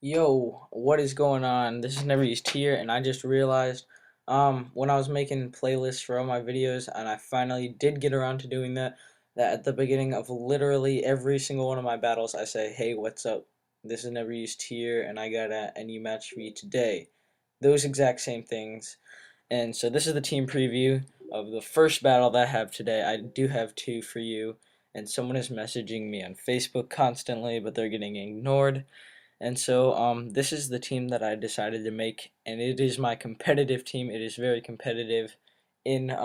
Yo, what is going on? This is NeverUsedTier, and I just realized when I was making playlists for all my videos, and I finally did get around to doing that, that at the beginning of literally every single one of my battles, I say, hey, what's up? This is NeverUsedTier, and I got a new match for you today. Those exact same things. And so this is the team preview of the first battle that I have today. I do have two for you, and someone is messaging me on Facebook constantly, but they're getting ignored. And so this is the team that I decided to make, and it is my competitive team. It is very competitive in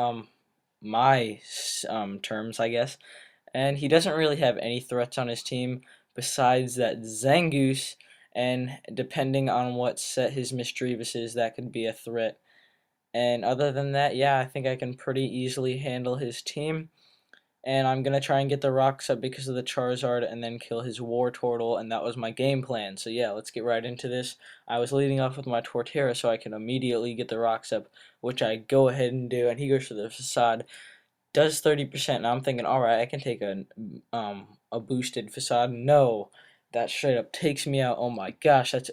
my terms, I guess. And he doesn't really have any threats on his team besides that Zangoose, and depending on what set his Mischievous is, that could be a threat. And other than that, yeah, I think I can pretty easily handle his team. And I'm gonna try and get the rocks up because of the Charizard and then kill his Wartortle, and that was my game plan. So yeah, let's get right into this. I was leading off with my Torterra so I can immediately get the rocks up, which I go ahead and do, and he goes for the Facade, does 30%, and I'm thinking, alright, I can take a boosted Facade. No, that straight up takes me out. Oh my gosh, that's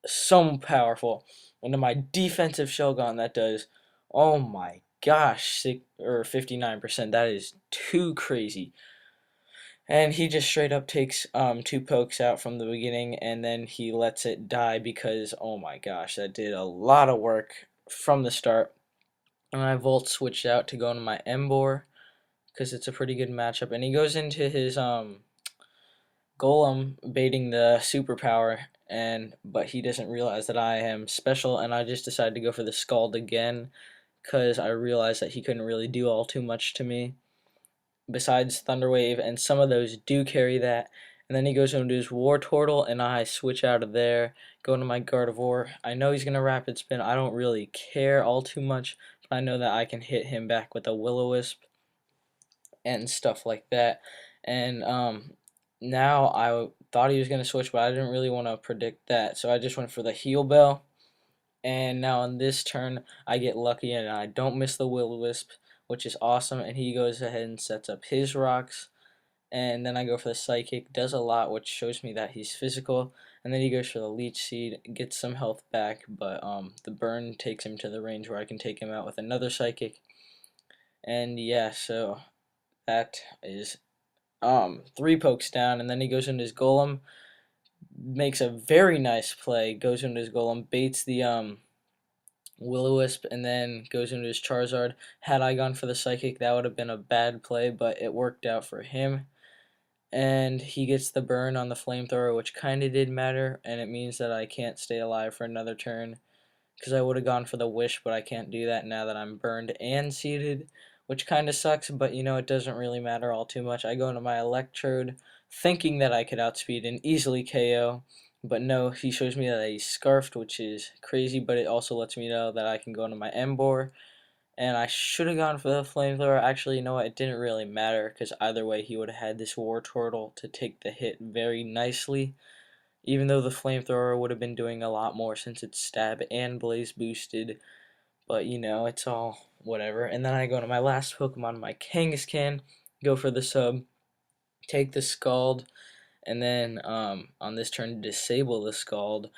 so powerful. And then my defensive Shogun that does, oh my gosh, 59%. That is too crazy. And he just straight up takes two pokes out from the beginning, and then he lets it die because, oh my gosh, that did a lot of work from the start. And I Volt switched out to go into my Emboar because it's a pretty good matchup. And he goes into his Golem baiting the superpower, but he doesn't realize that I am special, and I just decided to go for the Scald again because I realized that he couldn't really do all too much to me besides Thunder Wave, and some of those do carry that. And then he goes into his Wartortle, and I switch out of there, go into my Gardevoir. I know he's going to Rapid Spin. I don't really care all too much, but I know that I can hit him back with a Will-O-Wisp and stuff like that. And now I thought he was going to switch, but I didn't really want to predict that, so I just went for the Heal Bell. And now on this turn, I get lucky and I don't miss the Will-O-Wisp, which is awesome. And he goes ahead and sets up his rocks. And then I go for the Psychic, does a lot, which shows me that he's physical. And then he goes for the Leech Seed, gets some health back, but the burn takes him to the range where I can take him out with another Psychic. And yeah, so that is three pokes down, and then he goes into his Golem, makes a very nice play, goes into his Golem, baits the Will-O-Wisp, and then goes into his Charizard. Had I gone for the Psychic, that would have been a bad play, but it worked out for him. And he gets the burn on the Flamethrower, which kind of did matter, and it means that I can't stay alive for another turn, because I would have gone for the Wish, but I can't do that now that I'm burned and seeded, which kind of sucks, but you know, it doesn't really matter all too much. I go into my Electrode, thinking that I could outspeed and easily KO, but no, he shows me that he's Scarfed, which is crazy, but it also lets me know that I can go into my Emboar, and I should have gone for the Flamethrower. Actually, you know what, it didn't really matter, because either way, he would have had this Wartortle to take the hit very nicely, even though the Flamethrower would have been doing a lot more since it's stab and blaze boosted, but you know, it's all whatever. And then I go to my last Pokemon, my Kangaskhan, go for the sub, take the Scald, and then on this turn disable the Scald,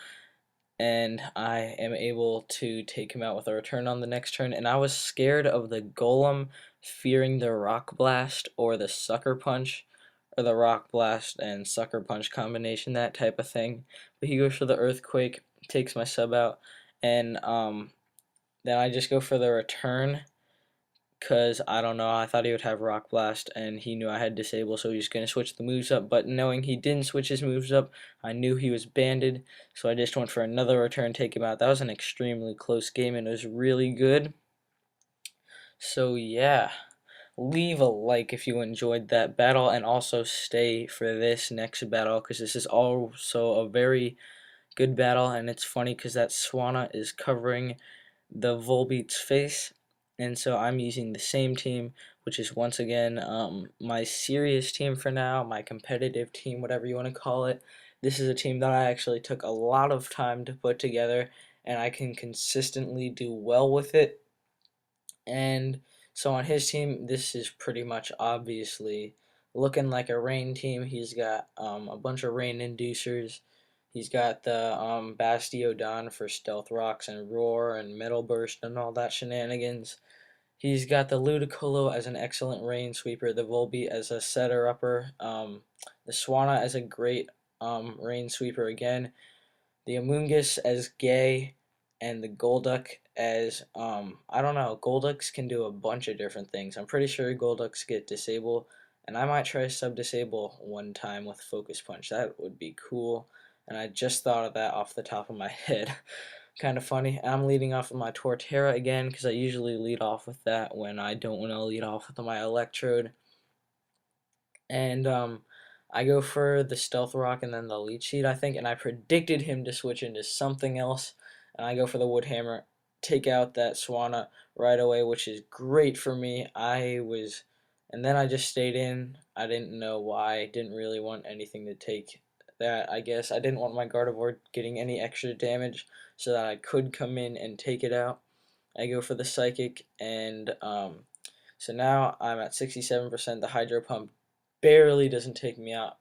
and I am able to take him out with a return on the next turn. And I was scared of the Golem, fearing the Rock Blast or the Sucker Punch, or the Rock Blast and Sucker Punch combination, that type of thing. But he goes for the Earthquake, takes my sub out, and then I just go for the return, because I don't know, I thought he would have Rock Blast, and he knew I had Disable, so he was going to switch the moves up, but knowing he didn't switch his moves up, I knew he was banded, so I just went for another return, take him out. That was an extremely close game, and it was really good. So yeah, leave a like if you enjoyed that battle, and also stay for this next battle, because this is also a very good battle, and it's funny because that Swanna is covering the Volbeat's face, and so I'm using the same team, which is once again my serious team for now, my competitive team, whatever you want to call it. This is a team that I actually took a lot of time to put together, and I can consistently do well with it. And so on his team, this is pretty much obviously looking like a rain team. He's got a bunch of rain inducers, He's got the Bastiodon for Stealth Rocks and Roar and Metal Burst and all that shenanigans. He's got the Ludicolo as an excellent rain sweeper, the Volbeat as a setter-upper, the Swanna as a great rain sweeper again, the Amoonguss as gay, and the Golduck as, I don't know, Golducks can do a bunch of different things. I'm pretty sure Golducks get disable, and I might try sub-disable one time with Focus Punch. That would be cool, and I just thought of that off the top of my head. Kind of funny. I'm leading off with my Torterra again because I usually lead off with that when I don't want to lead off with my Electrode. And I go for the Stealth Rock and then the Leech Seed, I think, and I predicted him to switch into something else. And I go for the Wood Hammer, take out that Swanna right away, which is great for me. And then I just stayed in. I didn't know why. Didn't really want anything to take that, I guess. I didn't want my Gardevoir getting any extra damage so that I could come in and take it out. I go for the Psychic, and so now I'm at 67%. The Hydro Pump barely doesn't take me out.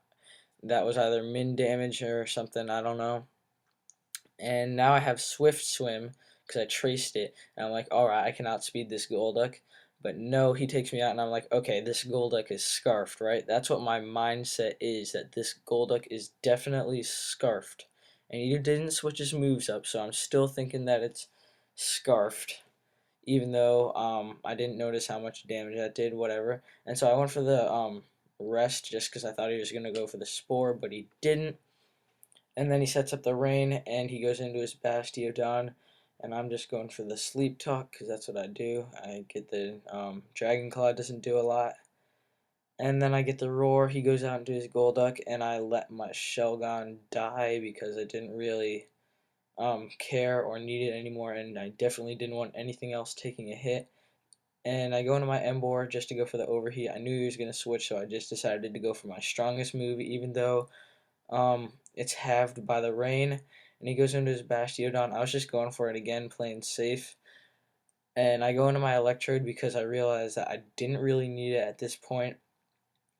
That was either min damage or something, I don't know. And now I have Swift Swim because I traced it, and I'm like, alright, I can outspeed this Golduck. But no, he takes me out, and I'm like, okay, this Golduck is scarfed, right? That's what my mindset is, that this Golduck is definitely scarfed. And he didn't switch his moves up, so I'm still thinking that it's scarfed, even though I didn't notice how much damage that did, whatever. And so I went for the rest just because I thought he was going to go for the Spore, but he didn't. And then he sets up the Rain, and he goes into his Bastiodon, and I'm just going for the Sleep Talk because that's what I do. I get the Dragon Claw, doesn't do a lot. And then I get the Roar, he goes out into his Golduck, and I let my Shelgon die because I didn't really care or need it anymore, and I definitely didn't want anything else taking a hit. And I go into my Emboar just to go for the overheat. I knew he was going to switch, so I just decided to go for my strongest move, even though it's halved by the rain. And he goes into his Bastiodon. I was just going for it again, playing safe. And I go into my Electrode because I realized that I didn't really need it at this point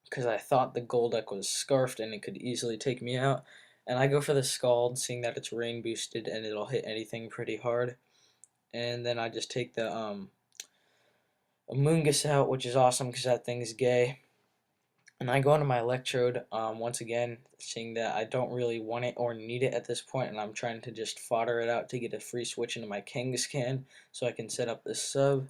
because I thought the Golduck was scarfed and it could easily take me out. And I go for the Scald, seeing that it's rain boosted and it'll hit anything pretty hard. And then I just take the Amoonguss out, which is awesome because that thing's gay. And I go into my Electrode once again, seeing that I don't really want it or need it at this point, and I'm trying to just fodder it out to get a free switch into my Kangaskhan so I can set up this sub.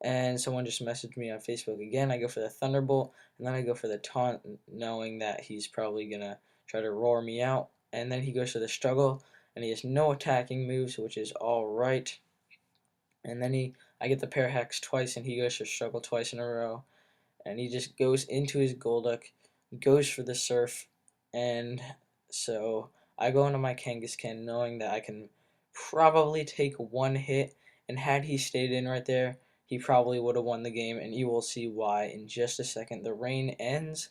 And someone just messaged me on Facebook again. I go for the Thunderbolt, and then I go for the Taunt, knowing that he's probably going to try to roar me out. And then he goes for the Struggle, and he has no attacking moves, which is alright. And then I get the Pair Hex twice, and he goes for Struggle twice in a row. And he just goes into his Golduck, goes for the Surf, and so I go into my Kangaskhan knowing that I can probably take one hit, and had he stayed in right there, he probably would have won the game, and you will see why in just a second. The rain ends,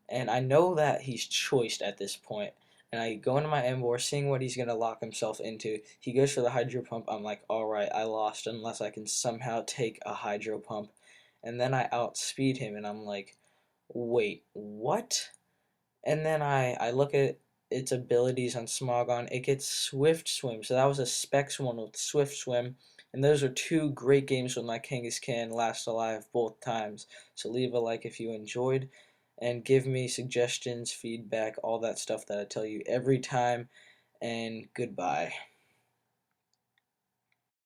and I know that he's choiced at this point. And I go into my Emboar, seeing what he's going to lock himself into. He goes for the Hydro Pump. I'm like, alright, I lost unless I can somehow take a Hydro Pump. And then I outspeed him, and I'm like, wait, what? And then I look at its abilities on Smogon. It gets Swift Swim, so that was a Specs one with Swift Swim. And those are two great games with my Kangaskhan last alive both times. So leave a like if you enjoyed, and give me suggestions, feedback, all that stuff that I tell you every time. And goodbye.